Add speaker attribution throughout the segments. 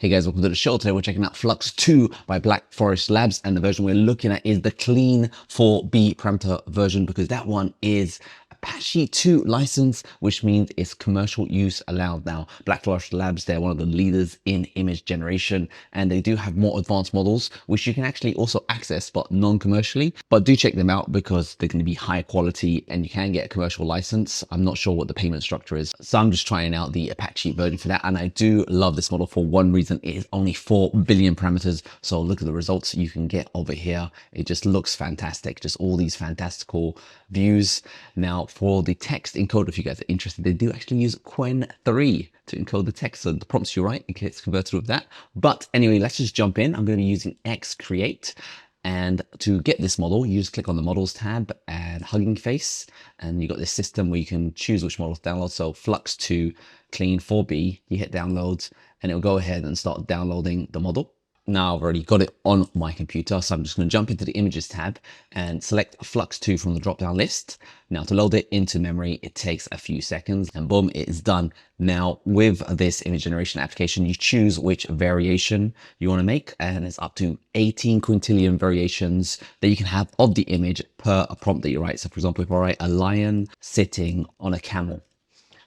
Speaker 1: Hey guys, welcome to the show. Today we're checking out Flux 2 by Black Forest Labs, and the version we're looking at is the Clean 4B parameter version because that one is Apache 2 license, which means it's commercial use allowed. Now, Black Forest Labs, they're one of the leaders in image generation, and they do have more advanced models, which you can actually also access, but non-commercially. But do check them out because they're going to be high quality and you can get a commercial license. I'm not sure what the payment structure is, so I'm just trying out the Apache version for that. And I do love this model for one reason: it is only 4 billion parameters. So look at the results you can get over here. It just looks fantastic. Just all these fantastical views. Now, for the text encoder, if you guys are interested, they do actually use qwen-3 to encode the text. So the prompts you write, it gets converted with that. But anyway, let's just jump in. I'm going to be using XCREATE. And to get this model, you just click on the models tab and Hugging Face, and you got this system where you can choose which models to download. So Flux 2 Clean 4B, you hit download and it'll go ahead and start downloading the model. Now I've already got it on my computer, so I'm just going to jump into the images tab and select Flux 2 from the drop down list. Now to load it into memory, it takes a few seconds and boom, it is done. Now with this image generation application, you choose which variation you want to make, and it's up to 18 quintillion variations that you can have of the image per prompt that you write. So for example, if I write a lion sitting on a camel,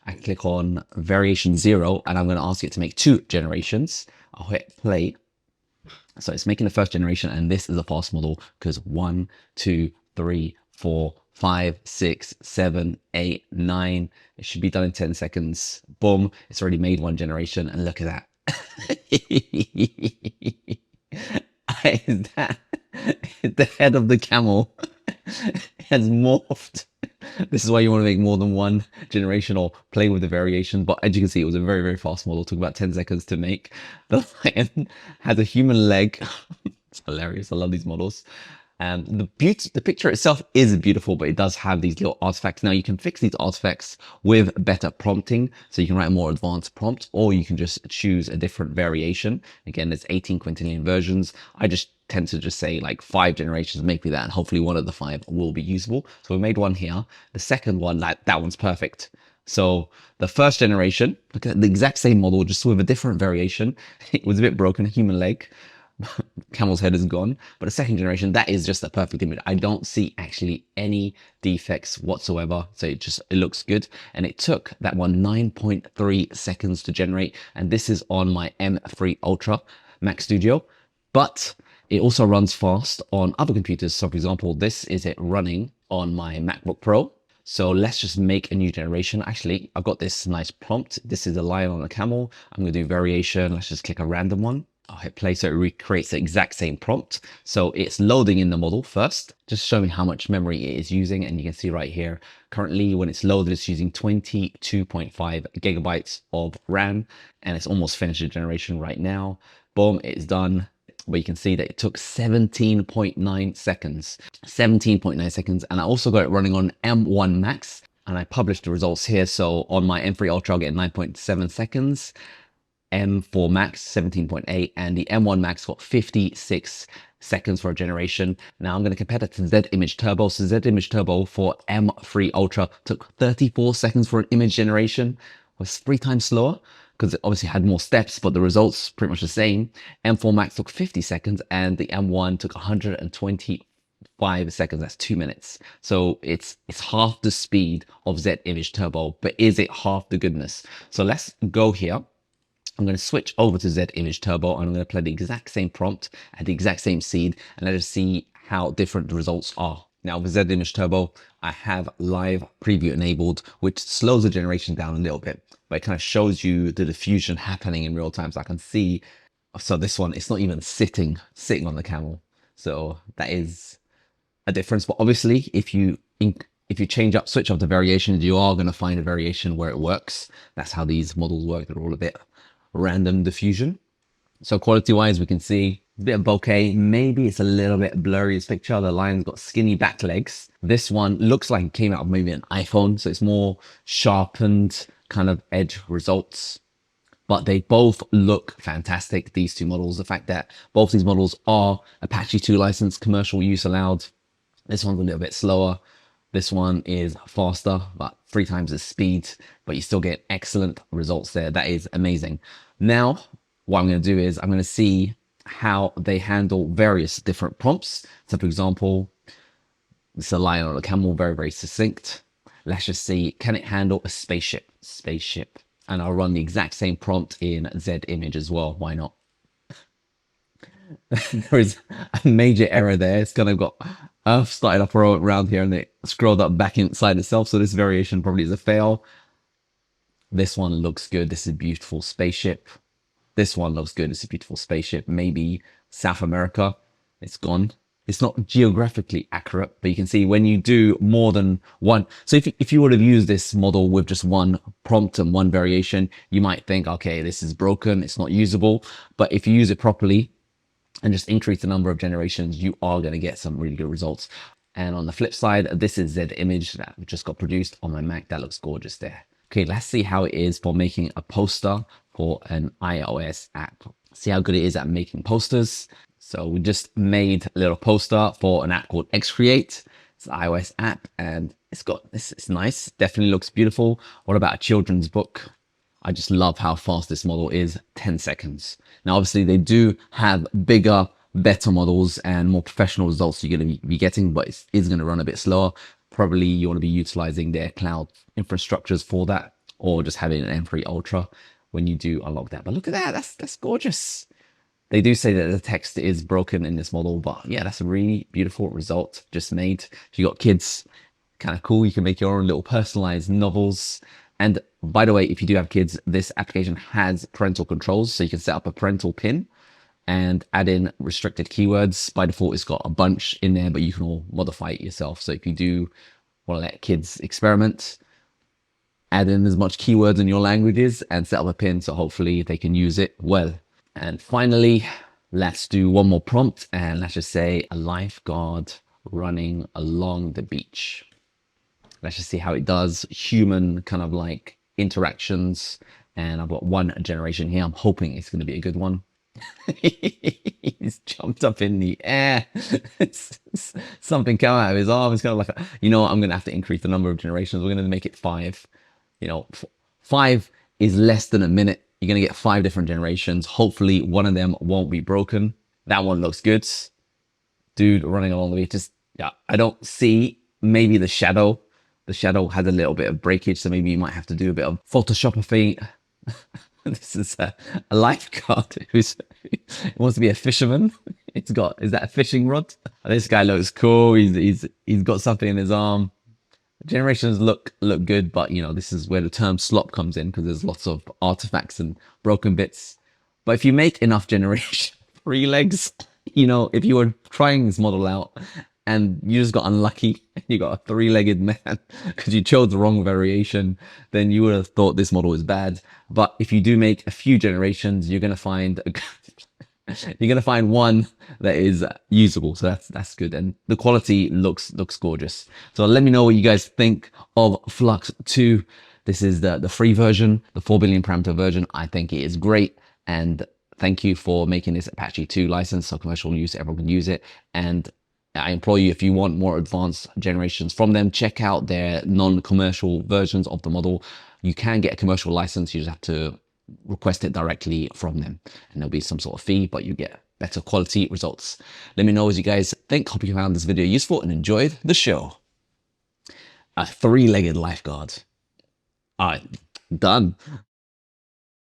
Speaker 1: I click on variation 0 and I'm going to ask it to make 2 generations. I'll hit play. So it's making the first generation, and this is a fast model because 1, 2, 3, 4, 5, 6, 7, 8, 9. It should be done in 10 seconds. Boom, it's already made 1 generation, and look at that. Is that the head of the camel has morphed? This is why you want to make more than 1 generation or play with the variation. But as you can see, it was a very, very fast model. It took about 10 seconds to make. The lion has a human leg. It's hilarious. I love these models. And the picture itself is beautiful, but it does have these little artifacts. Now you can fix these artifacts with better prompting. So you can write a more advanced prompt, or you can just choose a different variation. Again, there's 18 quintillion versions. I just tend to just say like 5 generations, make me that, and hopefully one of the 5 will be usable. So we made one here. The second one, that one's perfect. So the first generation, look at the exact same model, just with a different variation. It was a bit broken, human leg. Camel's head is gone. But the second generation, that is just a perfect image. I don't see actually any defects whatsoever. So it looks good. And it took that one 9.3 seconds to generate. And this is on my M3 Ultra Mac Studio. But it also runs fast on other computers. So for example, this is it running on my MacBook Pro. So let's just make a new generation. Actually, I've got this nice prompt. This is a lion on a camel. I'm going to do variation. Let's just click a random one. I'll hit play, so it recreates the exact same prompt. So it's loading in the model first, just showing how much memory it is using. And you can see right here, currently when it's loaded, it's using 22.5 gigabytes of RAM, and it's almost finished the generation right now. Boom, it's done. But you can see that it took 17.9 seconds. 17.9 seconds. And I also got it running on M1 Max, and I published the results here. So on my M3 Ultra, I'll get 9.7 seconds. M4 Max 17.8, and the M1 Max got 56 seconds for a generation. Now I'm going to compare that to Z-Image Turbo. So Z-Image Turbo for M3 Ultra took 34 seconds for an image generation. It was 3 times slower because it obviously had more steps, but the results pretty much the same. M4 Max took 50 seconds, and the M1 took 125 seconds. That's 2 minutes. So it's half the speed of Z-Image Turbo, but is it half the goodness? So let's go here. I'm going to switch over to Z-Image Turbo, and I'm going to play the exact same prompt at the exact same seed, and let us see how different the results are. Now with Z-Image Turbo, I have live preview enabled, which slows the generation down a little bit, but it kind of shows you the diffusion happening in real time. So I can see, so this one, it's not even sitting on the camel. So that is a difference. But obviously, if you switch up the variations, you are going to find a variation where it works. That's how these models work. They're all a bit random diffusion. So quality wise, we can see a bit of bokeh. Maybe it's a little bit blurry, this picture. The lion's got skinny back legs. This one looks like it came out of maybe an iPhone, so it's more sharpened kind of edge results. But they both look fantastic, these 2 models. The fact that both these models are Apache 2 licensed, commercial use allowed. This one's a little bit slower. This one is faster, but 3 times the speed, but you still get excellent results there. That is amazing. Now, what I'm going to do is I'm going to see how they handle various different prompts. So for example, it's a lion on a camel, very, very succinct. Let's just see, can it handle a spaceship? Spaceship. And I'll run the exact same prompt in Z-image as well. Why not? There is a major error there. It's kind of got Earth started up around here and it scrolled up back inside itself. So this variation probably is a fail. This one looks good. This is a beautiful spaceship. This one looks good. It's a beautiful spaceship. Maybe South America. It's gone. It's not geographically accurate, but you can see when you do more than one. So if you would have used this model with just one prompt and one variation, you might think, okay, this is broken. It's not usable. But if you use it properly and just increase the number of generations, you are going to get some really good results. And on the flip side, this is Z-image that just got produced on my Mac. That looks gorgeous there. Okay, let's see how it is for making a poster for an iOS app. See how good it is at making posters. So we just made a little poster for an app called XCREATE. It's an iOS app and it's nice. Definitely looks beautiful. What about a children's book? I just love how fast this model is, 10 seconds. Now, obviously they do have bigger, better models and more professional results you're going to be getting, but it is going to run a bit slower. Probably you want to be utilizing their cloud infrastructures for that, or just having an M3 Ultra when you do unlock that. But look at that, that's gorgeous. They do say that the text is broken in this model, but yeah, that's a really beautiful result just made. If you got kids, kind of cool. You can make your own little personalized novels. And by the way, if you do have kids, this application has parental controls, so you can set up a parental pin and add in restricted keywords. By default, it's got a bunch in there, but you can all modify it yourself. So if you do want to let kids experiment, add in as much keywords in your languages and set up a pin so hopefully they can use it well. And finally, let's do one more prompt and let's just say a lifeguard running along the beach. Let's just see how it does. Human kind of like interactions. And I've got one generation here. I'm hoping it's going to be a good one. He's jumped up in the air. Something came out of his arm. It's kind of like, you know what? I'm going to have to increase the number of generations. We're going to make it 5. You know, 5 is less than a minute. You're going to get 5 different generations. Hopefully one of them won't be broken. That one looks good. Dude running along the beach. Just, yeah, I don't see maybe the shadow. The shadow has a little bit of breakage, so maybe you might have to do a bit of Photoshop thing. This is a lifeguard who wants to be a fisherman. Is that a fishing rod? This guy looks cool. He's got something in his arm. Generations look good, but you know, this is where the term slop comes in because there's lots of artifacts and broken bits. But if you make enough generation 3 legs, you know, if you were trying this model out and you just got unlucky, you got a 3-legged man because you chose the wrong variation, then you would have thought this model is bad. But if you do make a few generations, you're going to find one that is usable. So that's good. And the quality looks gorgeous. So let me know what you guys think of Flux 2. This is the free version, the 4 billion parameter version. I think it is great. And thank you for making this Apache 2 license so commercial use, everyone can use it. And I implore you, if you want more advanced generations from them, check out their non-commercial versions of the model. You can get a commercial license. You just have to request it directly from them and there'll be some sort of fee, but you get better quality results. Let me know what you guys think. Hope you found this video useful and enjoyed the show. A 3-legged lifeguard. All right, done.